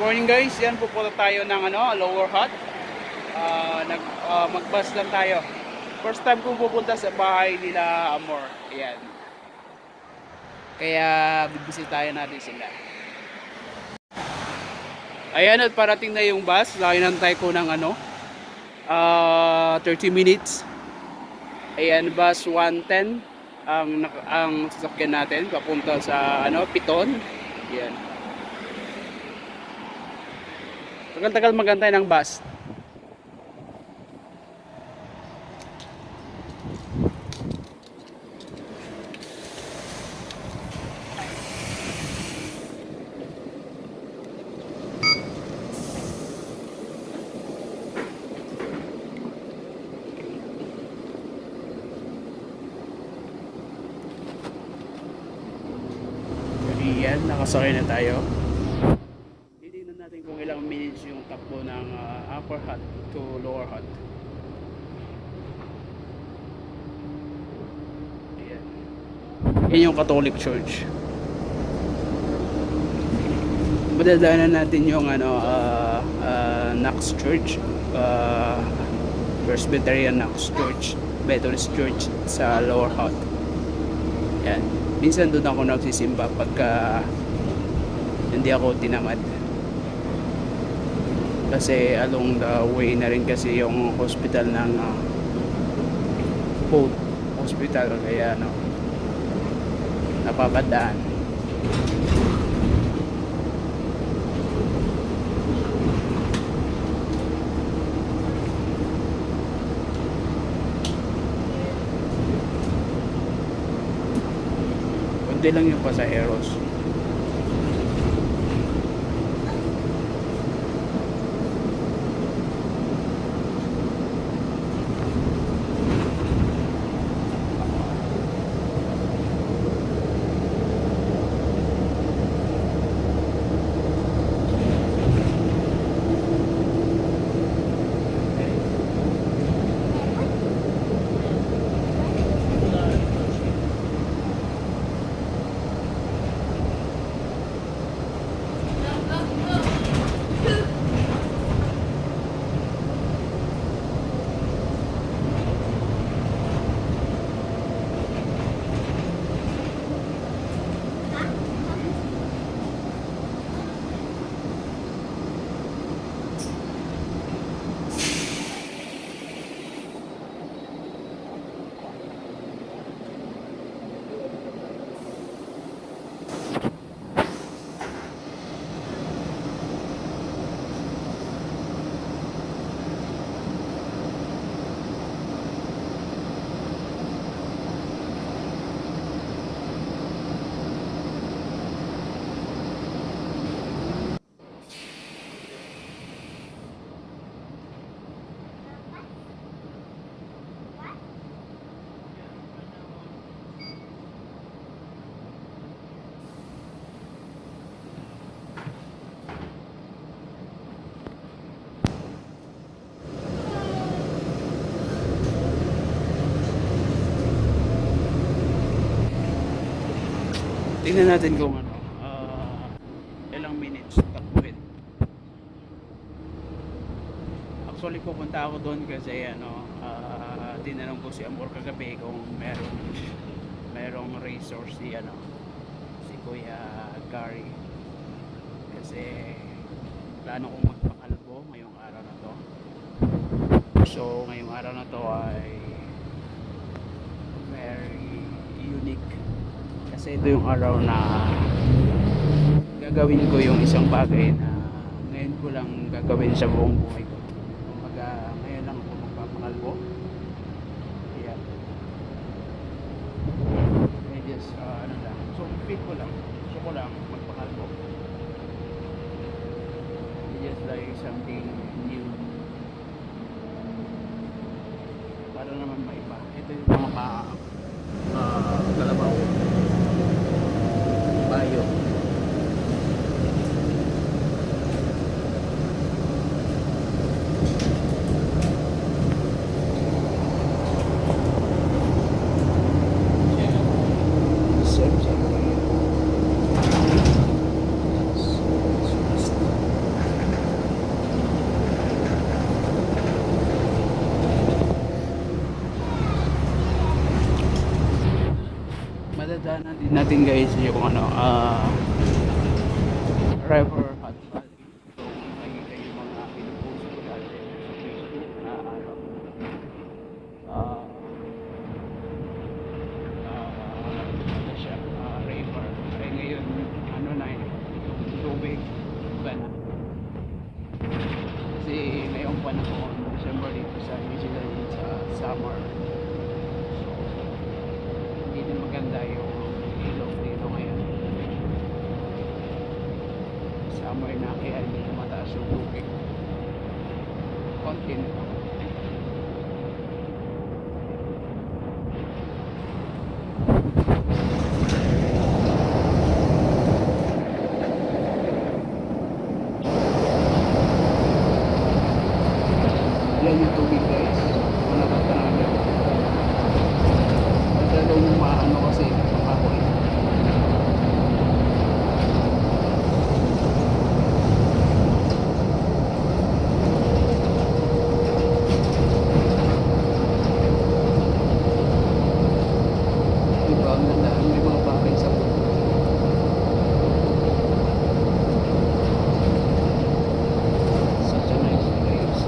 Morning guys, yan pupunta tayo ng Lower Hutt. Mag-bus lang tayo. First time kong pupunta sa bahay nila Amor. Ayan. Kaya bibisitahin natin sila. Ayan at parating na yung bus. Nakinantay ko ng 30 minutes. Ayan, bus 110 ang sasakyan natin papunta sa Piton. Ayan. Tagal-tagal magantay ng bus. Yan, nakasakay na tayo. Titignan natin kung ilang minutes yung takbo ng Upper Hutt to Lower Hutt. Ayan. Yan yung Catholic Church. Madadaanan natin yung Knox Church, Presbyterian Knox Church, Methodist Church sa Lower Hutt. Yan. Minsan doon ako nagsisimba pagka hindi ako tinamad. Kasi along the way na rin kasi yung hospital ng Hope Hospital, kaya napapadaan. Kunti lang yung pasaheros. Tingnan natin kung ilang minutes takbuhin. Actually pupunta ako doon kasi tinanong ko si Amor kagabi kung merong resource si Kuya Gary. Kasi plano kong magpakalbo ngayong araw na to. So ngayong araw na to ay very unique. Kasi ito yung araw na gagawin ko yung isang bagay na ngayon ko lang gagawin sa buong buhay ko. Kumbaga ngayon lang ako magpapakalbo. Ayan. I just so fit ko lang. Gusto ko lang magpakalbo. Just like something new. Para naman maiba. Ito yung mga kalabaw. Bayo. Din natin guys yung ano, River Hot Valley. So, nakikita yung mga pinupost ko dati sa Facebook na ano, ah, ano siya, river. Ay ngayon, ano na yun, tubig, iba na. Kasi ngayong panahon, December dito sa New Zealand sa summer. So, hindi din maganda yung ilog dito ngayon. Summer na kaya hindi na mataas yung tubig. Konti na lang. Yan yung tubig guys. Kung nakatanaw nyo. Masyadong maano kasi makahoy. Diba ang ganda? May mga bahay sa bundok. Such a nice place.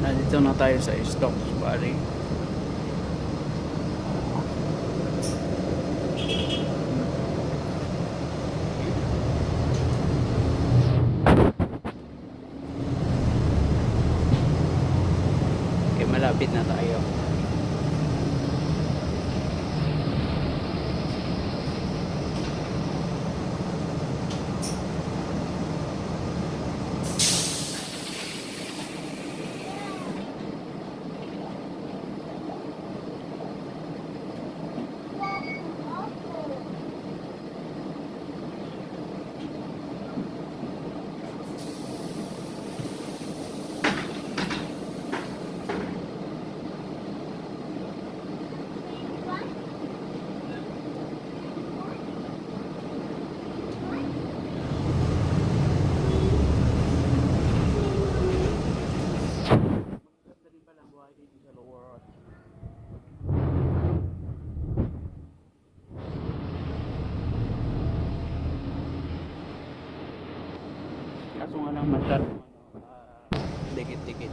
Nandito na tayo sa Stokes Valley. Okay, malapit na tayo. Kaso nga lang masyadong dikit-dikit.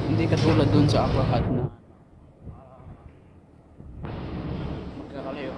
Hindi katulad dun sa Aqua Hut na magkakalayo.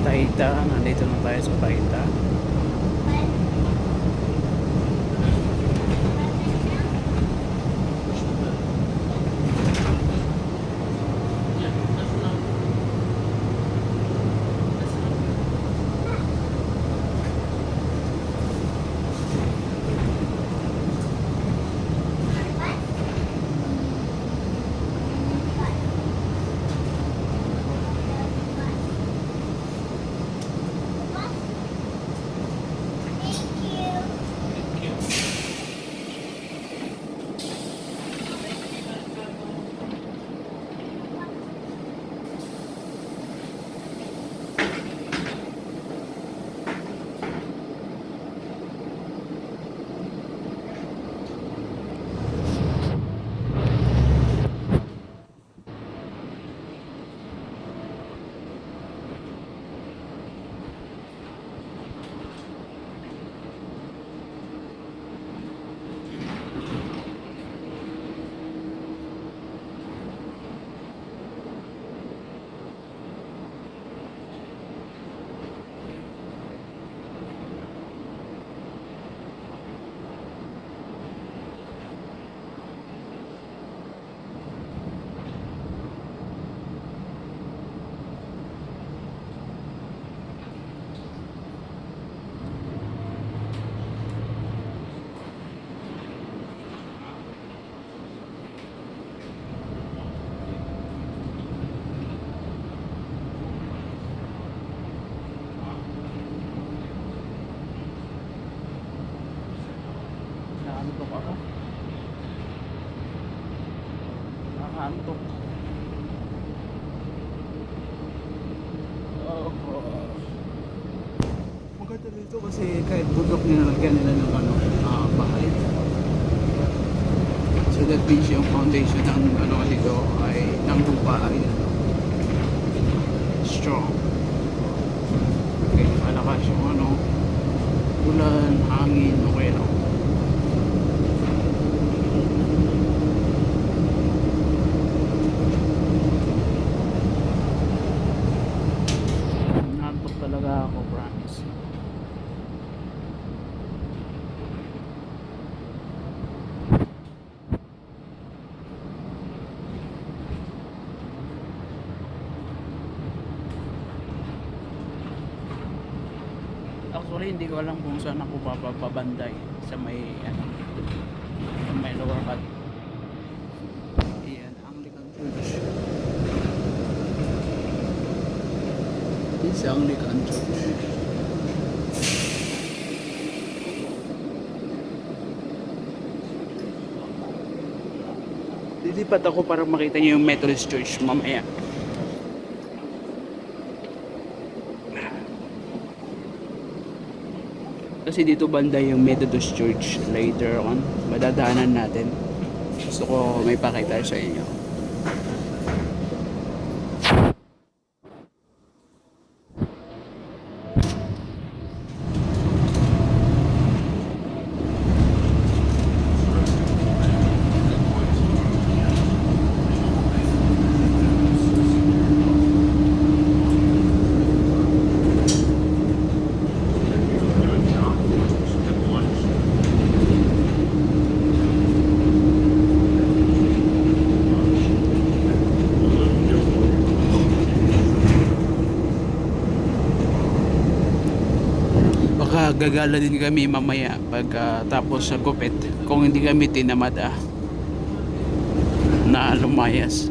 Paita, nandito na tayo sa Paita. Nakaantok ako. Nakaantok. Oh. Maganda dito kasi kahit bundok nilalagyan nila ng bahay. So that means yung foundation ng dito ay ng lupa ay strong. Okay, malakas yung ulan, hangin, okay lang. Nantok talaga ako, promise. Actually, hindi ko alam kung saan ako pabanday sa may sa may lower cut. Ayan, Anglican Church. This is Anglican Church. Lilipat ako para makita niyo yung Methodist Church mamaya. Kasi dito banda yung Methodist Church. Later on, madadaanan natin. Gusto ko may pakita sa inyo. Gagala din kami mamaya pag tapos sa gupit kung hindi kami tinamad na lumayas.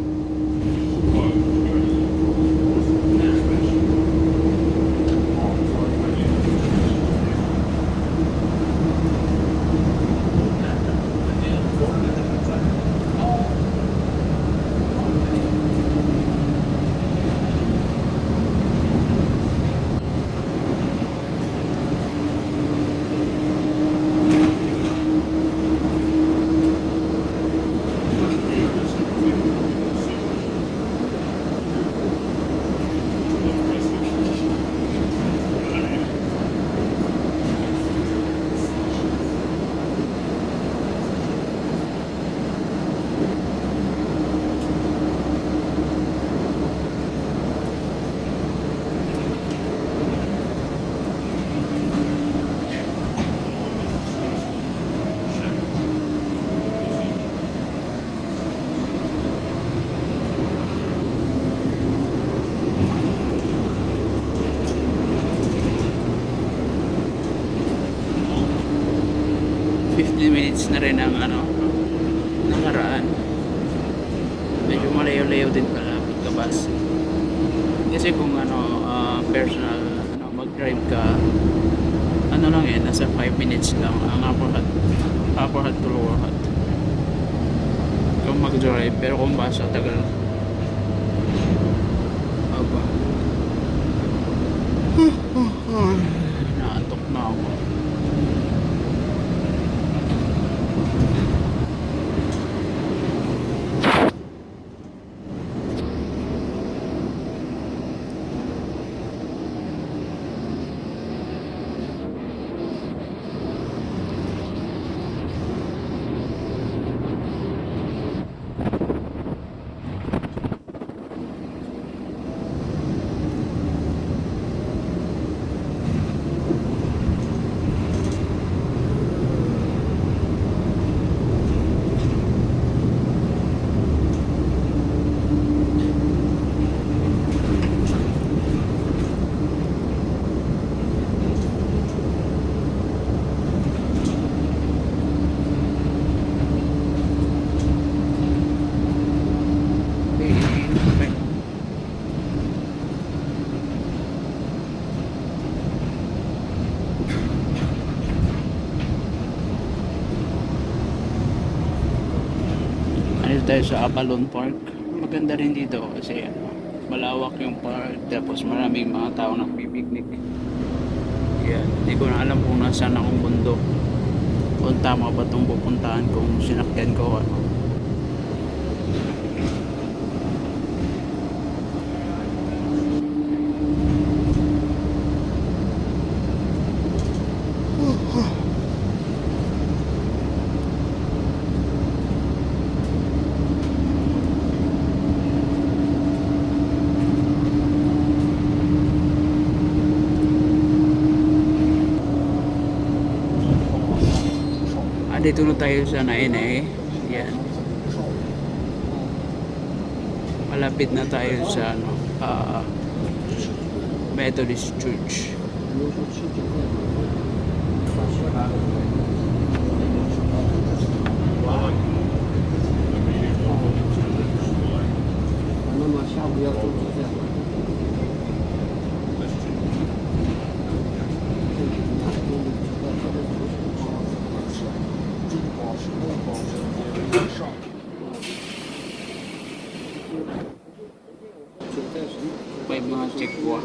Minutes na rin ang nakaraan. Medyo malayo-layo din pala pagkabas. Kasi kung personal mag-drive ka, lang nasa 5 minutes lang ang upper hat to lower hat kung mag-drive. Pero kung bus tagal aba naantok na ako. tayo sa Avalon Park. Maganda rin dito kasi ano, malawak yung park, tapos maraming mga tao nagpipiknik. Yan, hindi ko na alam kung nasaan akong bundok, kung tama ba itong pupuntahan, kung sinakyan ko ano. Dito na tayo sa Nainay. Yan. Malapit na tayo sa ano, Methodist Church. May mga chikwa.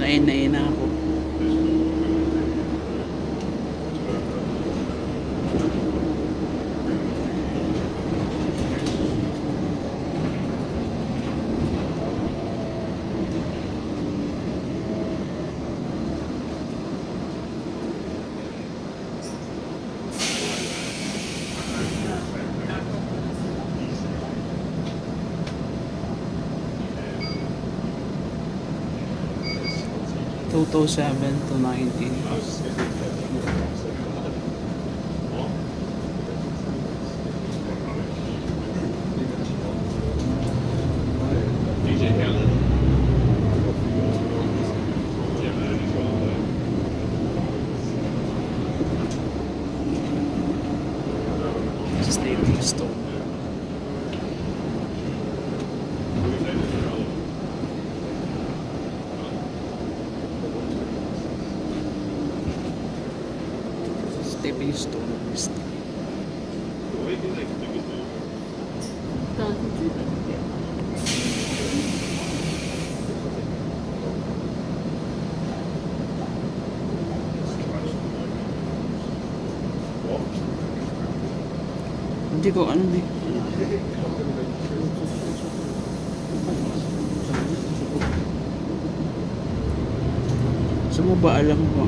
Nainay na ako. (2007 to 19). Stepping stone. Stepping stone. Hindi ko ano eh. Sa mo ba alam ko?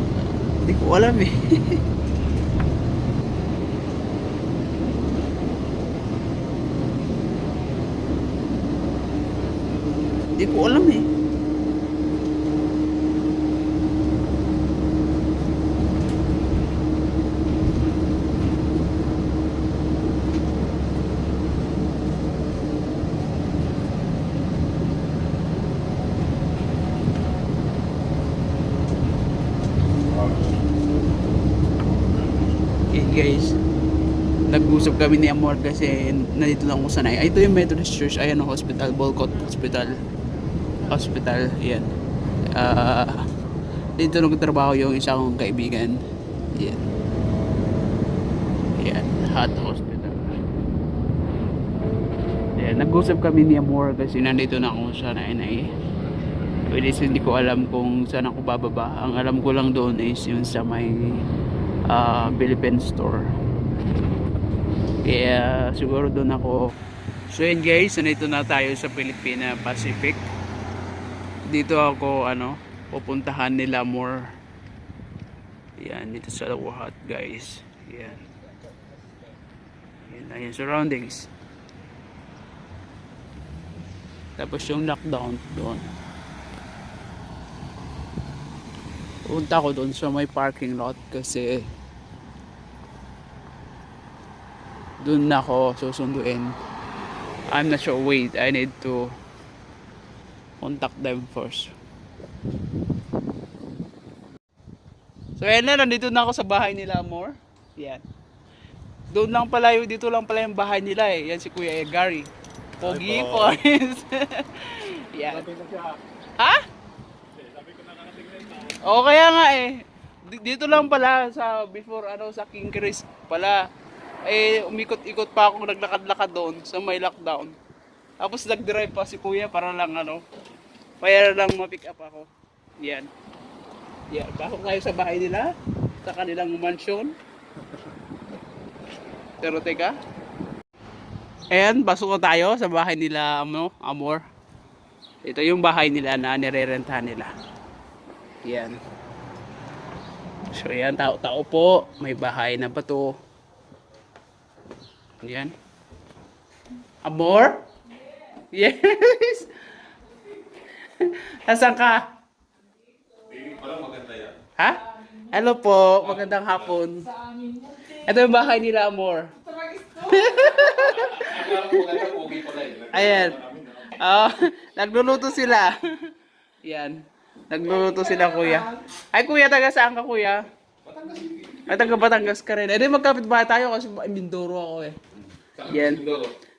Hindi ko alam eh. Hindi ko alam eh. Guys, nag-usap kami ni Amor kasi nandito lang ako sanay. Ay, ito yung Methodist Church. Ayan ang hospital, Bolcott Hospital. Yan. Dito nagtatrabaho yung isa kong kaibigan. Yan, Heart Hospital. Yan, nag-usap kami ni Amor kasi nandito na ako sa Nainay. Pwede hindi ko alam kung saan ako bababa. Ang alam ko lang doon is yung sa may Philippine store. Kaya siguro doon ako. So yun guys, nandito na tayo sa Philippine Pacific. Dito ako pupuntahan nila more. Yan, dito sa Wahat guys. Yan. Yan na yung surroundings. Tapos yung lockdown doon. Punta ko doon sa may parking lot kasi Doon na ako susunduin. I'm not sure. Wait, I need to contact them first. So ayan na, nandito na ako sa bahay nila, Amor. Yan. Doon lang pala yung, dito lang pala yung bahay nila eh. Yan si Kuya Gary. Pogi po. Yan. Ha? O kaya nga eh. Dito lang pala sa before sa King Chris pala. Eh umikot-ikot pa ako, naglakad-lakad doon sa may lockdown. Tapos nag-drive pa si Kuya para lang para lang ma-pick up ako. Yan. Yan, pasok tayo sa bahay nila, sa kanilang mansion. Pero teka. Ayan, pasok na tayo sa bahay nila, Amor. Ito yung bahay nila na nirerentahan nila. Yan. So yan, tao-tao po. May bahay na ba to? Yan. Amor? Yes! Nasaan ka? Parang maganda yan. Ha? Hello po, magandang hapon. Ito yung bahay nila, Amor. Ayan. Nagluluto sila. Yan. Nagluluto sila, Kuya. Ay, Kuya, taga saan ka, Kuya? Ay, taga Batangas ka rin. Eh, di magkapit ba tayo kasi Mindoro ako eh. Yan.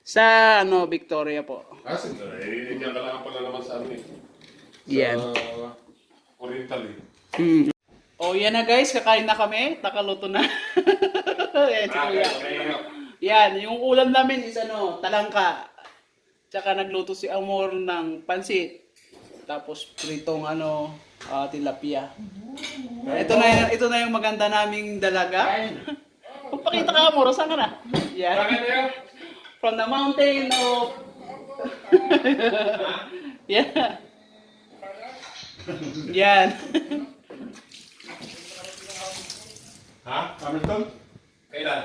Sa, Victoria po. Sige. Diyan ka lang pala naman sa amin. Yan. Sa Oriental eh. Oh, yan na guys, kakain na kami. Nakaluto na. Yan, si Kuya. Yan, yung ulam namin is talangka. Tsaka nagluto si Amor ng pansit. Tapos pritong tilapia. Ito na yung maganda naming dalaga. Pagpakita ka, Amor, saan ka na? Yan. From the mountain of yeah. Yan. Ha? Hamilton? Kailan?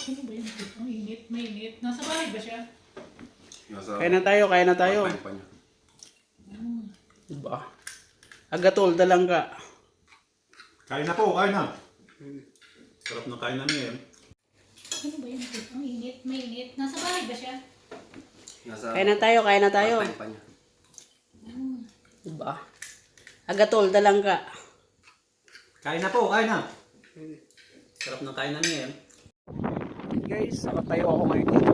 Ano ba yun? Ang init, mainit. Nasa bahay ba siya? Kain na tayo. Diba? Agatol, dalangka. Kain na po, kain na. Sarap ng kain namin. Ano ba yun? Ang init, mainit. Nasa bahay ba siya? Kain na tayo. Diba? Agatol, dalangka. Kain na po, kain na. Sarap ng kain namin. Guys, nakatayo ako ngayon dito.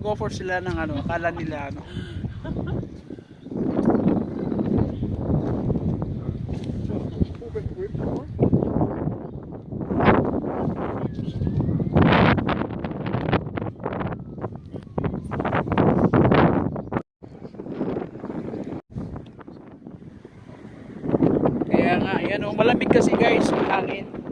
Nag-offer sila ng akala nila Kaya nga, malamig kasi guys, yung hangin.